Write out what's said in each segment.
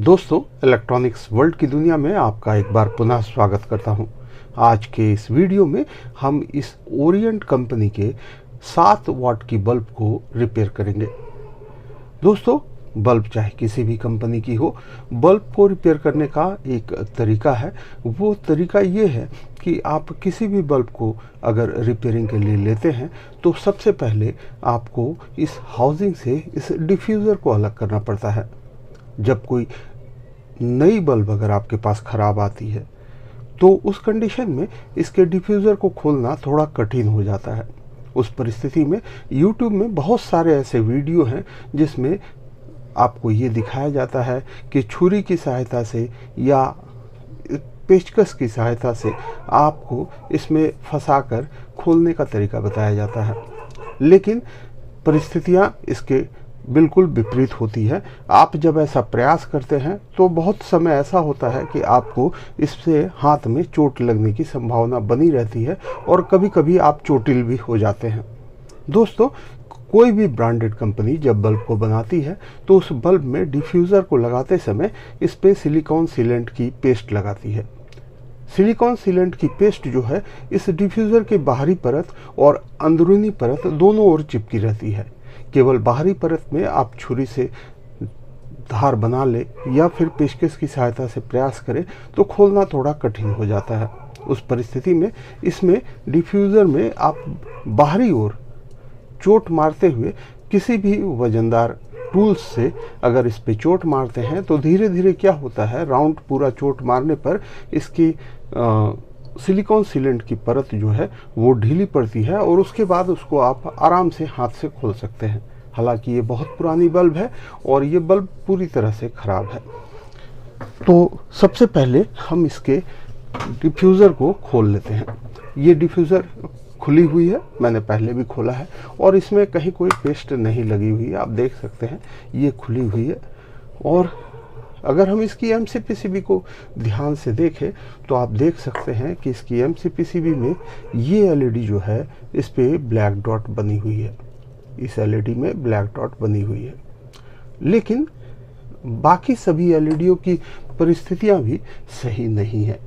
दोस्तों, electronics world की दुनिया में आपका एक बार पुनः स्वागत करता हूं। आज के इस वीडियो में हम इस ओरिएंट कंपनी के 7 वाट की बल्ब को रिपेयर करेंगे। दोस्तों, बल्ब चाहे किसी भी कंपनी की हो, बल्ब को रिपेयर करने का एक तरीका है। वो तरीका ये है कि आप किसी भी बल्ब को अगर रिपेयरिंग के लिए लेते हैं तो सबसे पहले आपको इस हाउसिंग से इस डिफ्यूज़र को अलग करना पड़ता है। जब कोई नई बल्ब अगर आपके पास ख़राब आती है तो उस कंडीशन में इसके डिफ्यूज़र को खोलना थोड़ा कठिन हो जाता है। उस परिस्थिति में YouTube में बहुत सारे ऐसे वीडियो हैं जिसमें आपको ये दिखाया जाता है कि छुरी की सहायता से या पेचकस की सहायता से आपको इसमें फंसाकर खोलने का तरीका बताया जाता है, लेकिन परिस्थितियाँ इसके बिल्कुल विपरीत होती है। आप जब ऐसा प्रयास करते हैं तो बहुत समय ऐसा होता है कि आपको इससे हाथ में चोट लगने की संभावना बनी रहती है और कभी कभी आप चोटिल भी हो जाते हैं। दोस्तों, कोई भी ब्रांडेड कंपनी जब बल्ब को बनाती है तो उस बल्ब में डिफ्यूज़र को लगाते समय इस पे सिलिकॉन सीलेंट की पेस्ट लगाती है। सिलिकॉन सीलेंट की पेस्ट जो है इस डिफ्यूज़र के बाहरी परत और अंदरूनी परत दोनों ओर चिपकी रहती है। केवल बाहरी परत में आप छुरी से धार बना ले या फिर पेचकस की सहायता से प्रयास करें तो खोलना थोड़ा कठिन हो जाता है। उस परिस्थिति में इसमें डिफ्यूज़र में आप बाहरी ओर चोट मारते हुए किसी भी वजनदार टूल्स से अगर इस पे चोट मारते हैं तो धीरे धीरे क्या होता है, राउंड पूरा चोट मारने पर इसकी सिलिकॉन सीलेंट की परत जो है वो ढीली पड़ती है और उसके बाद उसको आप आराम से हाथ से खोल सकते हैं। हालांकि ये बहुत पुरानी बल्ब है और ये बल्ब पूरी तरह से ख़राब है। तो सबसे पहले हम इसके डिफ्यूज़र को खोल लेते हैं। ये डिफ्यूज़र खुली हुई है, मैंने पहले भी खोला है और इसमें कहीं कोई पेस्ट नहीं लगी हुई है। आप देख सकते हैं ये खुली हुई है। और अगर हम इसकी MCPCB को ध्यान से देखें तो आप देख सकते हैं कि इसकी MCPCB में ये LED जो है इस पे ब्लैक डॉट बनी हुई है। इस LED में ब्लैक डॉट बनी हुई है, लेकिन बाकी सभी LEDओं की परिस्थितियां भी सही नहीं है।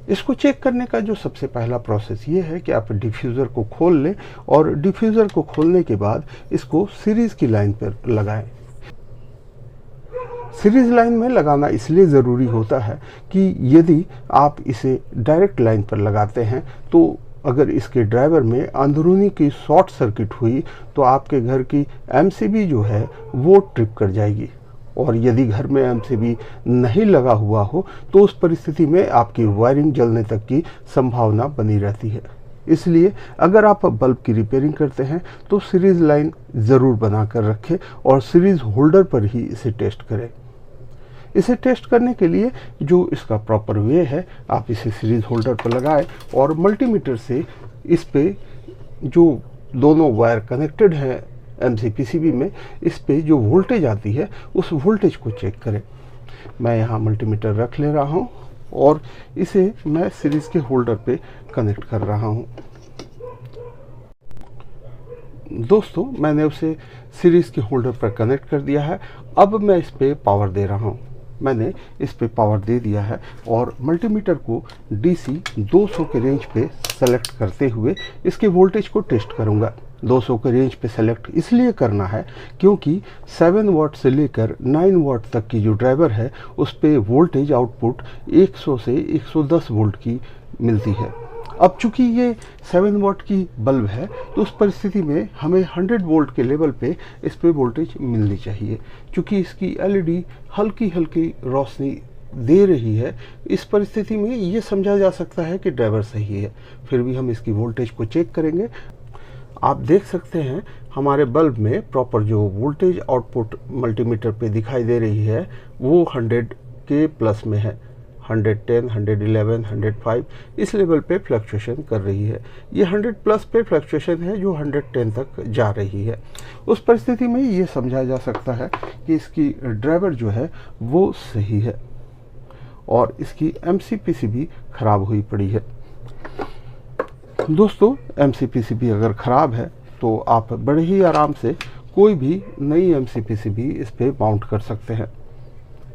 इसको चेक करने का जो सबसे पहला प्रोसेस ये है कि आप डिफ्यूज़र को खोल लें और डिफ्यूज़र को खोलने के बाद इसको सीरीज़ की लाइन पर लगाएं। सीरीज लाइन में लगाना इसलिए ज़रूरी होता है कि यदि आप इसे डायरेक्ट लाइन पर लगाते हैं तो अगर इसके ड्राइवर में अंदरूनी की शॉर्ट सर्किट हुई तो आपके घर की MCB जो है वो ट्रिप कर जाएगी। और यदि घर में MCB नहीं लगा हुआ हो तो उस परिस्थिति में आपकी वायरिंग जलने तक की संभावना बनी रहती है। इसलिए अगर आप बल्ब की रिपेयरिंग करते हैं तो सीरीज़ लाइन ज़रूर बना कर रखें और सीरीज़ होल्डर पर ही इसे टेस्ट करें। इसे टेस्ट करने के लिए जो इसका प्रॉपर वे है, आप इसे सीरीज़ होल्डर पर लगाएं और मल्टीमीटर से इस पे जो दोनों वायर कनेक्टेड है MCPCB में, इस पे जो वोल्टेज आती है उस वोल्टेज को चेक करें। मैं यहाँ मल्टीमीटर रख ले रहा हूँ और इसे मैं सीरीज़ के होल्डर पे कनेक्ट कर रहा हूँ। दोस्तों, मैंने उसे सीरीज़ के होल्डर पर कनेक्ट कर दिया है। अब मैं इस पे पावर दे रहा हूँ। मैंने इस पे पावर दे दिया है और मल्टीमीटर को DC 200 के रेंज पे सेलेक्ट करते हुए इसके वोल्टेज को टेस्ट करूँगा। 200 के रेंज पे सेलेक्ट इसलिए करना है क्योंकि 7 वाट से लेकर 9 वाट तक की जो ड्राइवर है उस पे वोल्टेज आउटपुट 100 से 110 वोल्ट की मिलती है। अब चूंकि ये 7 वाट की बल्ब है तो उस परिस्थिति में हमें 100 वोल्ट के लेवल पे इस पे वोल्टेज मिलनी चाहिए। चूंकि इसकी LED हल्की हल्की रोशनी दे रही है, इस परिस्थिति में ये समझा जा सकता है कि ड्राइवर सही है। फिर भी हम इसकी वोल्टेज को चेक करेंगे। आप देख सकते हैं हमारे बल्ब में प्रॉपर जो वोल्टेज आउटपुट मल्टीमीटर पे दिखाई दे रही है वो 100 के प्लस में है। 110, 111, 105 इस लेवल पे फ्लक्चुएशन कर रही है। ये 100 प्लस पे फ्लक्चुएशन है जो 110 तक जा रही है। उस परिस्थिति में ये समझा जा सकता है कि इसकी ड्राइवर जो है वो सही है और इसकी MCPCB खराब हुई पड़ी है। दोस्तों, MCPCB अगर ख़राब है तो आप बड़े ही आराम से कोई भी नई MCPCB इस पे माउंट कर सकते हैं।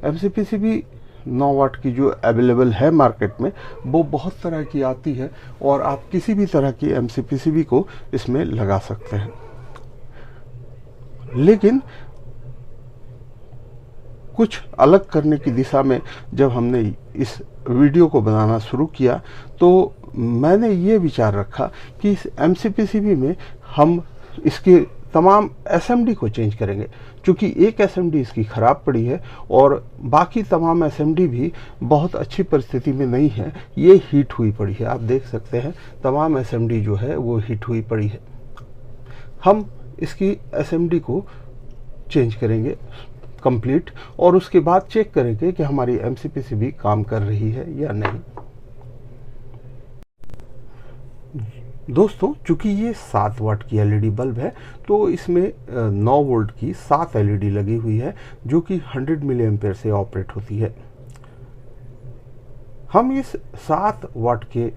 MCPCB 9 वाट की जो अवेलेबल है मार्केट में, वो बहुत तरह की आती है और आप किसी भी तरह की MCPCB को इसमें लगा सकते हैं। लेकिन कुछ अलग करने की दिशा में जब हमने इस वीडियो को बनाना शुरू किया तो मैंने ये विचार रखा कि इस MCPCB में हम इसके तमाम SMD को चेंज करेंगे, क्योंकि एक SMD इसकी ख़राब पड़ी है और बाकी तमाम SMD भी बहुत अच्छी परिस्थिति में नहीं है, ये हीट हुई पड़ी है। आप देख सकते हैं तमाम SMD जो है वो हीट हुई पड़ी है। हम इसकी SMD को चेंज करेंगे कंप्लीट और उसके बाद चेक करेंगे कि हमारी MCPCB काम कर रही है या नहीं। दोस्तों, चूंकि ये 7 वाट की LED बल्ब है तो इसमें 9 वोल्ट की 7 LED लगी हुई है जो कि 100 मिली एम्पेयर से ऑपरेट होती है। हम इस 7 वाट के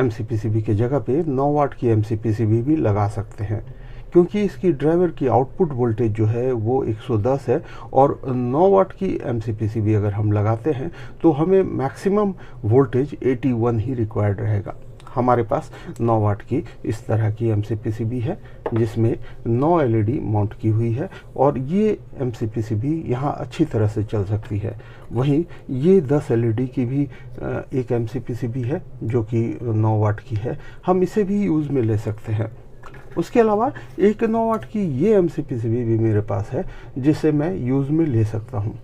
MCPCB के जगह पे 9 वाट की MCPCB भी लगा सकते हैं, क्योंकि इसकी ड्राइवर की आउटपुट वोल्टेज जो है वो 110 है और 9 वाट की MCPCB अगर हम लगाते हैं तो हमें मैक्सिमम वोल्टेज 81 ही रिक्वायर्ड रहेगा। हमारे पास 9 वाट की इस तरह की MCPCB है जिसमें 9 LED माउंट की हुई है और ये MCPCB यहाँ अच्छी तरह से चल सकती है। वहीं ये 10 LED की भी एक MCPCB है जो कि 9 वाट की है, हम इसे भी यूज़ में ले सकते हैं। उसके अलावा एक 9 वाट की ये MCPCB भी मेरे पास है जिसे मैं यूज़ में ले सकता हूँ।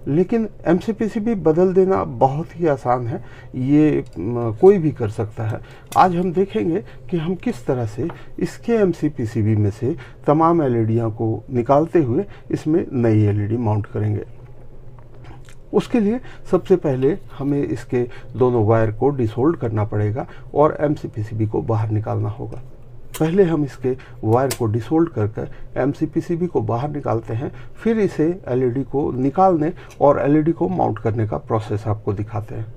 लेकिन MCPCB बदल देना बहुत ही आसान है, ये कोई भी कर सकता है। आज हम देखेंगे कि हम किस तरह से इसके MCPCB में से तमाम LEDs को निकालते हुए इसमें नई LED माउंट करेंगे। उसके लिए सबसे पहले हमें इसके दोनों वायर को डिसोल्ड करना पड़ेगा और MCPCB को बाहर निकालना होगा। पहले हम इसके वायर को डिसोल्ड कर MCPCB को बाहर निकालते हैं, फिर इसे LED को निकालने और LED को माउंट करने का प्रोसेस आपको दिखाते हैं।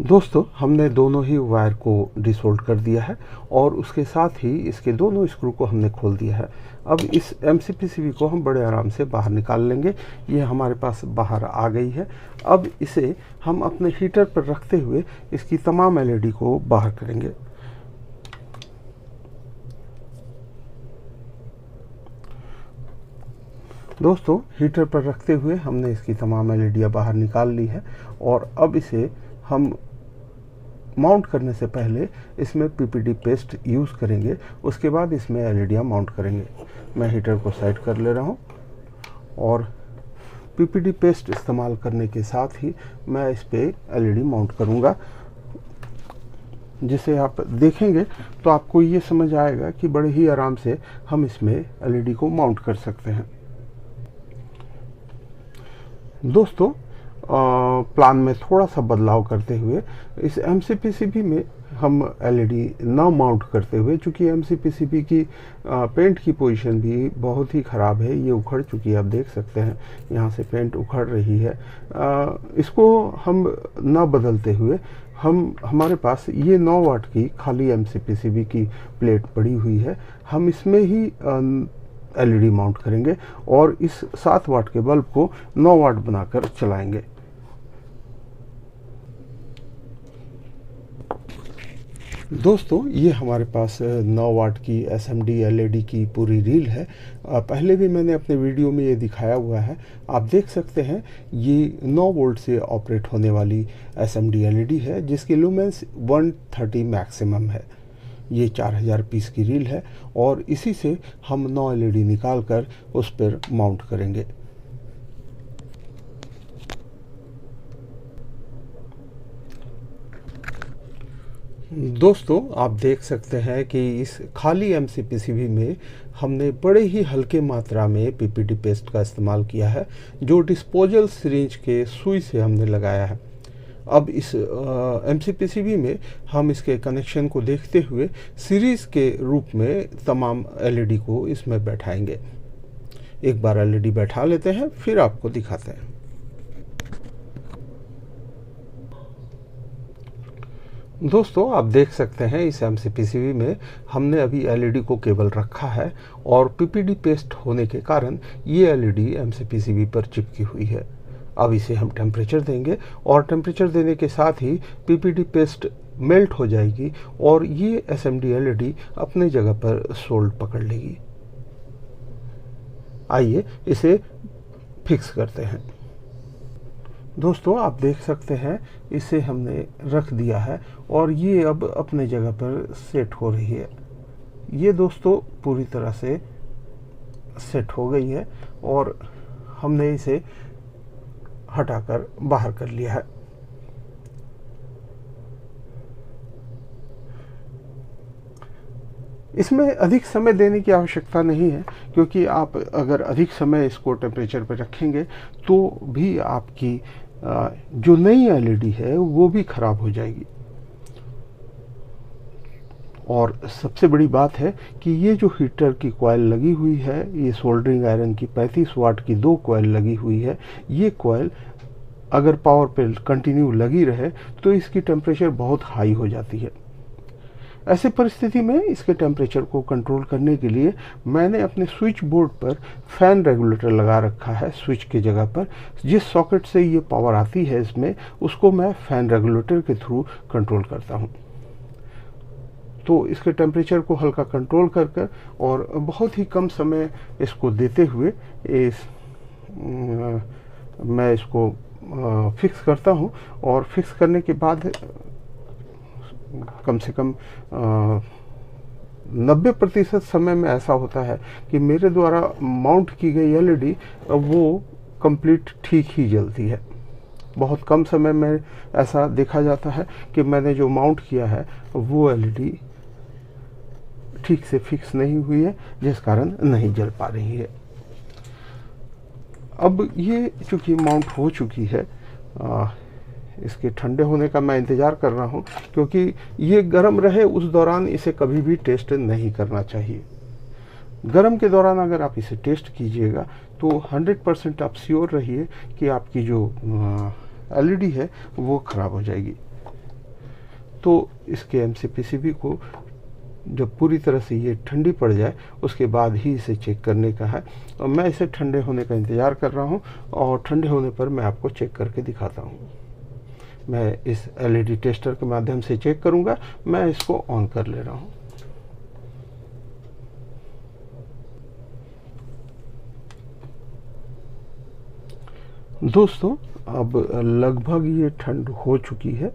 दोस्तों, हमने दोनों ही वायर को डिसोल्ड कर दिया है और उसके साथ ही इसके दोनों स्क्रू को हमने खोल दिया है। अब इस MCPCB को हम बड़े आराम से बाहर निकाल लेंगे। ये हमारे पास बाहर आ गई है। अब इसे हम अपने हीटर पर रखते हुए इसकी तमाम LED को बाहर करेंगे। दोस्तों, हीटर पर रखते हुए हमने इसकी तमाम LED बाहर निकाल ली है और अब इसे हम माउंट करने से पहले इसमें PPD पेस्ट यूज़ करेंगे, उसके बाद इसमें LED माउंट करेंगे। मैं हीटर को साइड कर ले रहा हूँ और PPD पेस्ट इस्तेमाल करने के साथ ही मैं इस पे LED माउंट करूँगा। जिसे आप देखेंगे तो आपको ये समझ आएगा कि बड़े ही आराम से हम इसमें LED को माउंट कर सकते हैं। दोस्तों, प्लान में थोड़ा सा बदलाव करते हुए इस MCPCB में हम LED ना माउंट करते हुए, चूँकि MCPCB की पेंट की पोजीशन भी बहुत ही ख़राब है, ये उखड़ चुकी है, आप देख सकते हैं यहाँ से पेंट उखड़ रही है। इसको हम ना बदलते हुए हमारे पास ये 9 वाट की खाली MCPCB की प्लेट पड़ी हुई है, हम इसमें ही LED माउंट करेंगे और इस 7 वाट के बल्ब को 9 वाट बनाकर चलाएंगे। दोस्तों, ये हमारे पास 9 वाट की SMD LED की पूरी रील है। पहले भी मैंने अपने वीडियो में ये दिखाया हुआ है, आप देख सकते हैं। ये 9 वोल्ट से ऑपरेट होने वाली SMD LED है जिसकी लुमेंस 130 मैक्सिमम है। ये 4000 पीस की रील है और इसी से हम 9 LED निकाल कर उस पर माउंट करेंगे। दोस्तों, आप देख सकते हैं कि इस खाली MCPCB में हमने बड़े ही हल्के मात्रा में PPD पेस्ट का इस्तेमाल किया है जो डिस्पोजल सिरिंज के सुई से हमने लगाया है। अब इस MCPCB में हम इसके कनेक्शन को देखते हुए सीरीज़ के रूप में तमाम LED को इसमें बैठाएंगे। एक बार LED बैठा लेते हैं, फिर आपको दिखाते हैं। दोस्तों आप देख सकते हैं इस एमसीपीसीबी में हमने अभी एलईडी को केवल रखा है और पीपीडी पेस्ट होने के कारण ये एलईडी एमसीपीसीबी पर चिपकी हुई है। अब इसे हम टेम्परेचर देंगे और टेम्परेचर देने के साथ ही पीपीडी पेस्ट मेल्ट हो जाएगी और ये एसएमडी एलईडी अपने जगह पर सोल्ड पकड़ लेगी। आइए इसे फिक्स करते हैं। दोस्तों आप देख सकते हैं इसे हमने रख दिया है और ये अब अपने जगह पर सेट हो रही है। ये दोस्तों पूरी तरह से सेट हो गई है और हमने इसे हटाकर बाहर कर लिया है। इसमें अधिक समय देने की आवश्यकता नहीं है, क्योंकि आप अगर अधिक समय इसको टेम्परेचर पर रखेंगे तो भी आपकी जो नई एलईडी है वो भी खराब हो जाएगी। और सबसे बड़ी बात है कि ये जो हीटर की कॉइल लगी हुई है, ये सोल्डरिंग आयरन की 35 वाट की 2 कॉइल लगी हुई है। ये कॉइल अगर पावर पे कंटिन्यू लगी रहे तो इसकी टेम्परेचर बहुत हाई हो जाती है। ऐसे परिस्थिति में इसके टेम्परेचर को कंट्रोल करने के लिए मैंने अपने स्विच बोर्ड पर फैन रेगुलेटर लगा रखा है। स्विच की जगह पर जिस सॉकेट से ये पावर आती है इसमें, उसको मैं फैन रेगुलेटर के थ्रू कंट्रोल करता हूँ। तो इसके टेम्परेचर को हल्का कंट्रोल कर और बहुत ही कम समय इसको देते हुए मैं इसको फिक्स करता हूँ। और फिक्स करने के बाद कम से कम 90% समय में ऐसा होता है कि मेरे द्वारा माउंट की गई एलईडी वो कंप्लीट ठीक ही जलती है। बहुत कम समय में ऐसा देखा जाता है कि मैंने जो माउंट किया है वो एलईडी ठीक से फिक्स नहीं हुई है, जिस कारण नहीं जल पा रही है। अब ये चूँकि माउंट हो चुकी है, इसके ठंडे होने का मैं इंतज़ार कर रहा हूँ, क्योंकि ये गर्म रहे उस दौरान इसे कभी भी टेस्ट नहीं करना चाहिए। गर्म के दौरान अगर आप इसे टेस्ट कीजिएगा तो 100% आप श्योर रहिए कि आपकी जो एलईडी है वो ख़राब हो जाएगी। तो इसके एमसीपीसीबी को जब पूरी तरह से ये ठंडी पड़ जाए उसके बाद ही इसे चेक करने का है। और मैं इसे ठंडे होने का इंतज़ार कर रहा हूँ और ठंडे होने पर मैं आपको चेक करके दिखाता हूँ। मैं इस एलईडी टेस्टर के माध्यम से चेक करूँगा। मैं इसको ऑन कर ले रहा हूँ। दोस्तों अब लगभग ये ठंड हो चुकी है।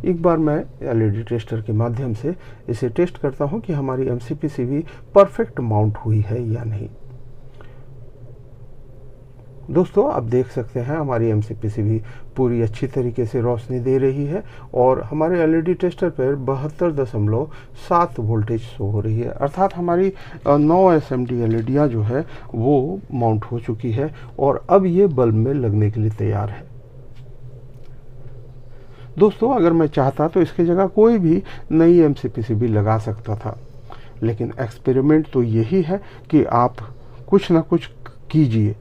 एक बार मैं एलईडी टेस्टर के माध्यम से इसे टेस्ट करता हूं कि हमारी एमसीपीसीबी परफेक्ट माउंट हुई है या नहीं। दोस्तों आप देख सकते हैं हमारी एमसीपीसीबी पूरी अच्छी तरीके से रोशनी दे रही है और हमारे एलईडी टेस्टर पर 72.7 वोल्टेज शो हो रही है। अर्थात हमारी 9 एसएमडी एलईडियाँ जो है वो माउंट हो चुकी है और अब ये बल्ब में लगने के लिए तैयार है। दोस्तों अगर मैं चाहता तो इसकी जगह कोई भी नई एमसीपीसीबी लगा सकता था, लेकिन एक्सपेरिमेंट तो यही है कि आप कुछ ना कुछ कीजिए।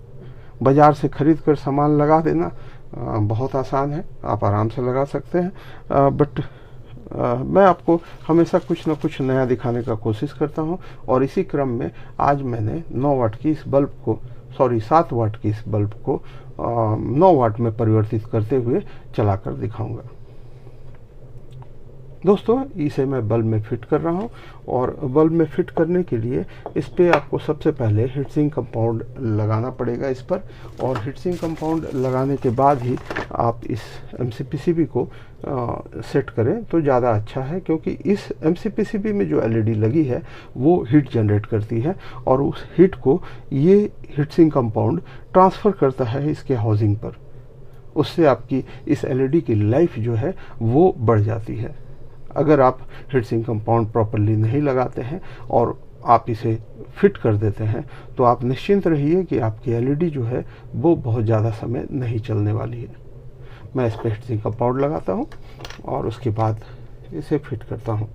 बाज़ार से खरीद कर सामान लगा देना बहुत आसान है, आप आराम से लगा सकते हैं। बट मैं आपको हमेशा कुछ ना कुछ नया दिखाने का कोशिश करता हूं और इसी क्रम में आज मैंने 9 वाट की इस बल्ब को 7 वाट की इस बल्ब को 9 वाट में परिवर्तित करते हुए चलाकर दिखाऊंगा। दोस्तों इसे मैं बल्ब में फिट कर रहा हूं और बल्ब में फिट करने के लिए इस पे आपको सबसे पहले हीटसिंक कंपाउंड लगाना पड़ेगा इस पर। और हीटसिंक कंपाउंड लगाने के बाद ही आप इस एमसीपीसीबी को सेट करें तो ज़्यादा अच्छा है, क्योंकि इस एमसीपीसीबी में जो एलईडी लगी है वो हीट जनरेट करती है और उस हीट को ये हीटसिंक कंपाउंड ट्रांसफ़र करता है इसके हाउसिंग पर। उससे आपकी इस एलईडी की लाइफ जो है वो बढ़ जाती है। अगर आप हीटसिंक कंपाउंड प्रॉपरली नहीं लगाते हैं और आप इसे फिट कर देते हैं तो आप निश्चिंत रहिए कि आपकी एलईडी जो है वो बहुत ज़्यादा समय नहीं चलने वाली है। मैं इस पर हीटसिंक कंपाउंड लगाता हूं और उसके बाद इसे फिट करता हूं।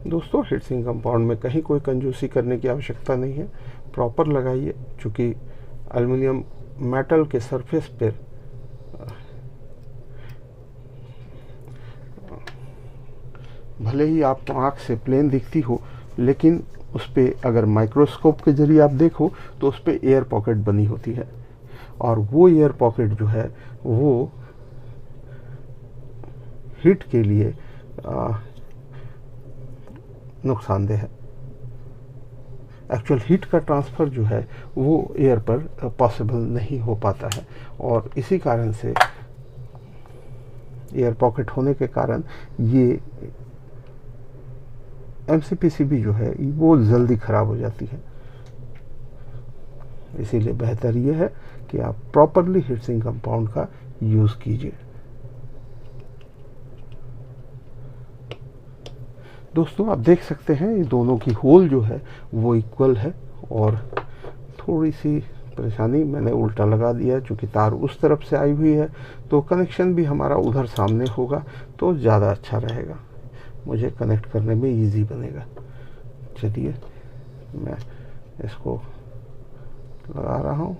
दोस्तों हीट सिंक कंपाउंड में कहीं कोई कंजूसी करने की आवश्यकता नहीं है, प्रॉपर लगाइए। चूँकि एल्युमिनियम मेटल के सरफेस पर भले ही आपको आँख से प्लेन दिखती हो, लेकिन उस पर अगर माइक्रोस्कोप के जरिए आप देखो तो उस पर एयर पॉकेट बनी होती है, और वो एयर पॉकेट जो है वो हीट के लिए नुकसानदेह है। एक्चुअल हीट का ट्रांसफ़र जो है वो एयर पर पॉसिबल नहीं हो पाता है, और इसी कारण से एयर पॉकेट होने के कारण ये MCPCB जो है वो जल्दी ख़राब हो जाती है। इसीलिए बेहतर ये है कि आप प्रॉपरली हीट सिंक कंपाउंड का यूज़ कीजिए। दोस्तों आप देख सकते हैं ये दोनों की होल जो है वो इक्वल है, और थोड़ी सी परेशानी मैंने उल्टा लगा दिया है, चूँकि तार उस तरफ से आई हुई है तो कनेक्शन भी हमारा उधर सामने होगा तो ज़्यादा अच्छा रहेगा, मुझे कनेक्ट करने में इजी बनेगा। चलिए मैं इसको लगा रहा हूँ।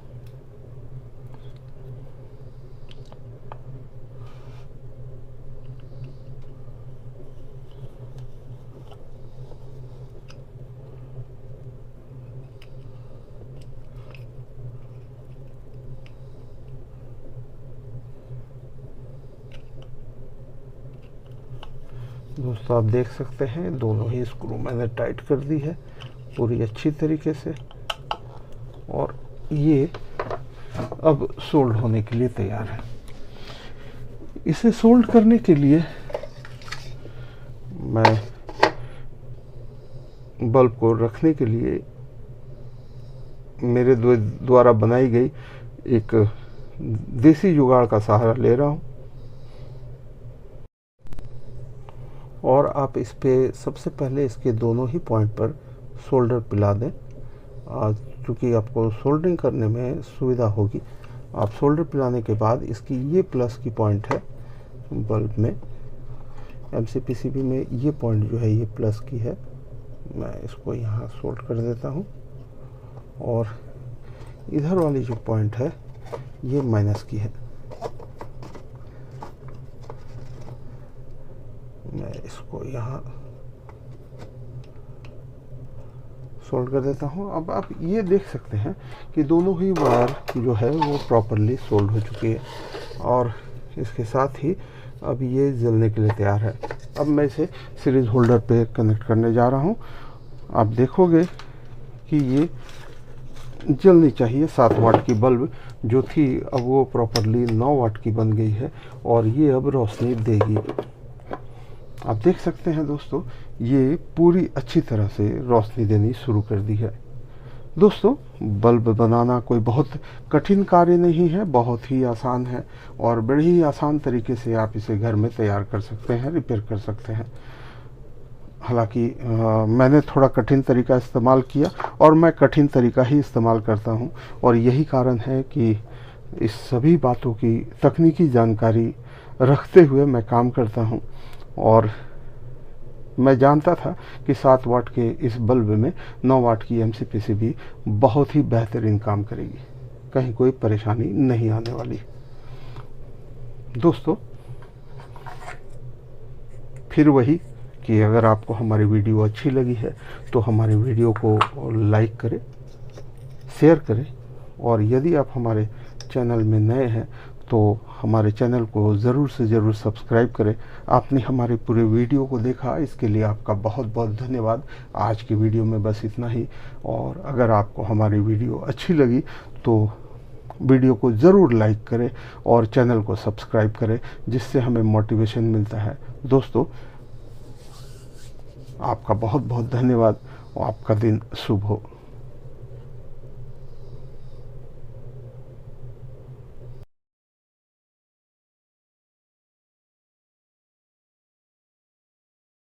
दोस्तों आप देख सकते हैं दोनों ही स्क्रू मैंने टाइट कर दी है पूरी अच्छी तरीके से, और ये अब सोल्ड होने के लिए तैयार है। इसे सोल्ड करने के लिए मैं बल्ब को रखने के लिए मेरे द्वारा बनाई गई एक देसी जुगाड़ का सहारा ले रहा हूँ, और आप इस पे सबसे पहले इसके दोनों ही पॉइंट पर सोल्डर पिला दें। क्योंकि आपको सोल्डरिंग करने में सुविधा होगी, आप सोल्डर पिलाने के बाद इसकी ये प्लस की पॉइंट है बल्ब में, MCPCB में ये पॉइंट जो है ये प्लस की है। मैं इसको यहाँ सोल्ड कर देता हूँ, और इधर वाली जो पॉइंट है ये माइनस की है। मैं इसको यहाँ सोल्ड कर देता हूँ। अब आप ये देख सकते हैं कि दोनों ही वायर जो है वो प्रॉपरली सोल्ड हो चुकी है, और इसके साथ ही अब ये जलने के लिए तैयार है। अब मैं इसे सीरीज होल्डर पे कनेक्ट करने जा रहा हूँ। आप देखोगे कि ये जलनी चाहिए। 7 वाट की बल्ब जो थी अब वो प्रॉपरली 9 वाट की बन गई है, और ये अब रोशनी देगी। आप देख सकते हैं दोस्तों ये पूरी अच्छी तरह से रोशनी देनी शुरू कर दी है। दोस्तों बल्ब बनाना कोई बहुत कठिन कार्य नहीं है, बहुत ही आसान है, और बड़े ही आसान तरीके से आप इसे घर में तैयार कर सकते हैं, रिपेयर कर सकते हैं। हालांकि मैंने थोड़ा कठिन तरीका इस्तेमाल किया, और मैं कठिन तरीका ही इस्तेमाल करता हूं, और यही कारण है कि इस सभी बातों की तकनीकी जानकारी रखते हुए मैं काम करता हूं। और मैं जानता था कि 7 वाट के इस बल्ब में 9 वाट की MCPCB बहुत ही बेहतरीन काम करेगी, कहीं कोई परेशानी नहीं आने वाली। दोस्तों फिर वही कि अगर आपको हमारी वीडियो अच्छी लगी है तो हमारे वीडियो को लाइक करें, शेयर करें, और यदि आप हमारे चैनल में नए हैं तो हमारे चैनल को ज़रूर से ज़रूर सब्सक्राइब करें। आपने हमारे पूरे वीडियो को देखा, इसके लिए आपका बहुत बहुत धन्यवाद। आज की वीडियो में बस इतना ही, और अगर आपको हमारी वीडियो अच्छी लगी तो वीडियो को ज़रूर लाइक करें और चैनल को सब्सक्राइब करें, जिससे हमें मोटिवेशन मिलता है। दोस्तों आपका बहुत बहुत धन्यवाद, और आपका दिन शुभ हो।